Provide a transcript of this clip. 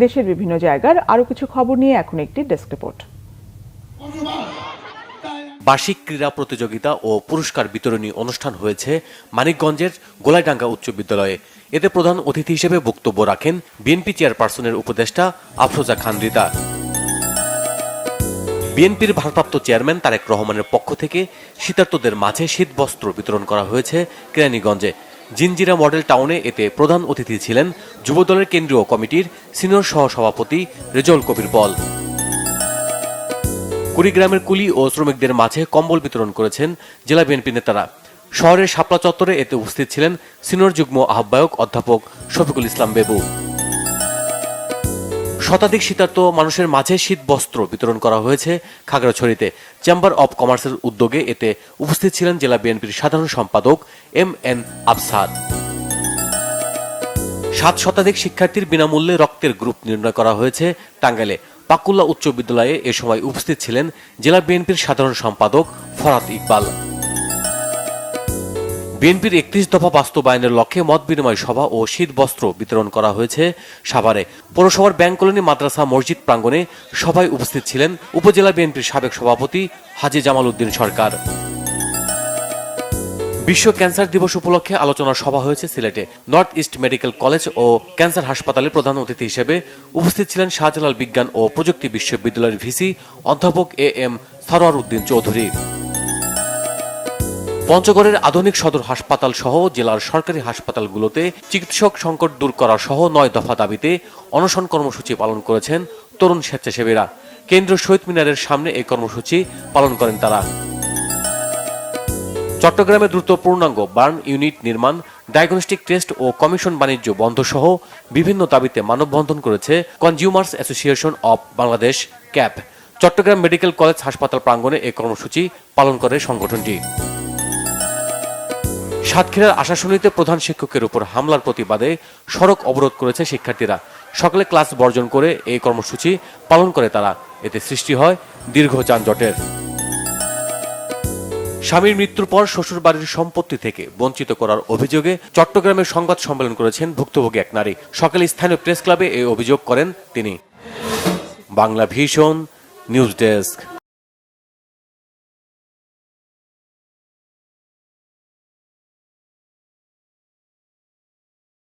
দেশের বিভিন্ন জায়গার আরও কিছু খবর নিয়ে এখন একটি ডেস্ক রিপোর্ট। বার্ষিক ক্রীড়া প্রতিযোগিতা ও পুরস্কার বিতরণী অনুষ্ঠান হয়েছে মানিকগঞ্জের গোলাইডাঙ্গা উচ্চ বিদ্যালয়ে। এতে প্রধান অতিথি হিসেবে বক্তব্য রাখেন বিএনপি চেয়ারপারসনের উপদেষ্টা আফরোজা খান রিতা। বিএনপির ভারপ্রাপ্ত চেয়ারম্যান তারেক রহমানের পক্ষ থেকে শীতার্তদের মাঝে শীতবস্ত্র বিতরণ করা হয়েছে কেরানীগঞ্জে। জিনজিরা মডেল টাউনে এতে প্রধান অতিথি ছিলেন যুবদলের কেন্দ্রীয় কমিটির সিনিয়র সহসভাপতি রেজাউল কবির বল। কুড়িগ্রামের কুলি ও শ্রমিকদের মাঝে কম্বল বিতরণ করেছেন জেলা বিএনপি নেতারা। শহরের শাপলা চত্বরে এতে উপস্থিত ছিলেন সিনিয়র যুগ্ম আহ্বায়ক অধ্যাপক শফিকুল ইসলাম বেবু। শতাধিক শীতার্ত মানুষের মাঝে শীত বস্ত্র বিতরণ করা হয়েছে খাগড়াছড়িতে। চেম্বার অব কমার্সের উদ্যোগে এতে উপস্থিত ছিলেন জেলা বিএনপির সাধারণ সম্পাদক MN আফসাদ। 7 শতাধিক শিক্ষার্থীর বিনামূল্যে রক্তের গ্রুপ নির্ণয় করা হয়েছে টাঙ্গাইলে। পাকুল্লা উচ্চ বিদ্যালয়ে এ সময় উপস্থিত ছিলেন জেলা বিএনপির সাধারণ সম্পাদক ফরাত ইকবাল। বিএনপির 31 দফা বাস্তবায়নের লক্ষ্যে মত বিনিময় সভা ও শীত বস্ত্র বিতরণ করা হয়েছে সাভারে। পৌরসভার ব্যাংক কলোনি মাদ্রাসা মসজিদ প্রাঙ্গণে সভায় উপস্থিত ছিলেন উপজেলা বিএনপির সাবেক সভাপতি হাজী জামাল উদ্দিন সরকার। বিশ্ব ক্যান্সার দিবস উপলক্ষে আলোচনা সভা হয়েছে সিলেটে। নর্থ ইস্ট মেডিকেল কলেজ ও ক্যান্সার হাসপাতালে প্রধান অতিথি হিসেবে উপস্থিত ছিলেন শাহজালাল বিজ্ঞান ও প্রযুক্তি বিশ্ববিদ্যালয়ের ভিসি অধ্যাপক AM সরওয়ার উদ্দিন চৌধুরী। পঞ্চগড়ের আধুনিক সদর হাসপাতাল সহ জেলার সরকারি হাসপাতালগুলোতে চিকিৎসক সংকট দূর করা সহ 9 দফা দাবিতে অনশন কর্মসূচি পালন করেছেন তরুণ স্বেচ্ছাসেবীরা। কেন্দ্রীয় শহীদ মিনারের সামনে এই কর্মসূচি পালন করেন তারা। চট্টগ্রামে দ্রুত পূর্ণাঙ্গ বার্ন ইউনিট নির্মাণ, ডায়াগনস্টিক টেস্ট ও কমিশন বাণিজ্য বন্ধ সহ বিভিন্ন দাবিতে মানববন্ধন করেছে consumers association of Bangladesh CAB. Chattogram medical college হাসপাতাল প্রাঙ্গণে এই কর্মসূচি পালন করে সংগঠনটি। সাতক্ষীরার আশাশুনিতে প্রধান শিক্ষকের উপর হামলার প্রতিবাদে সড়ক অবরোধ করেছে শিক্ষার্থীরা। সকালে ক্লাস বর্জন করে এই কর্মসূচি পালন করে তারা। এতে সৃষ্টি হয় দীর্ঘ যানজটের। স্বামীর মৃত্যুর পর শ্বশুর বাড়ির সম্পত্তি থেকে বঞ্চিত করার অভিযোগে চট্টগ্রামে সংবাদ সম্মেলন করেছেন ভুক্তভোগী এক নারী। সকালে স্থানীয় প্রেস ক্লাবে এই অভিযোগ করেন তিনি। Bangla vision news desk.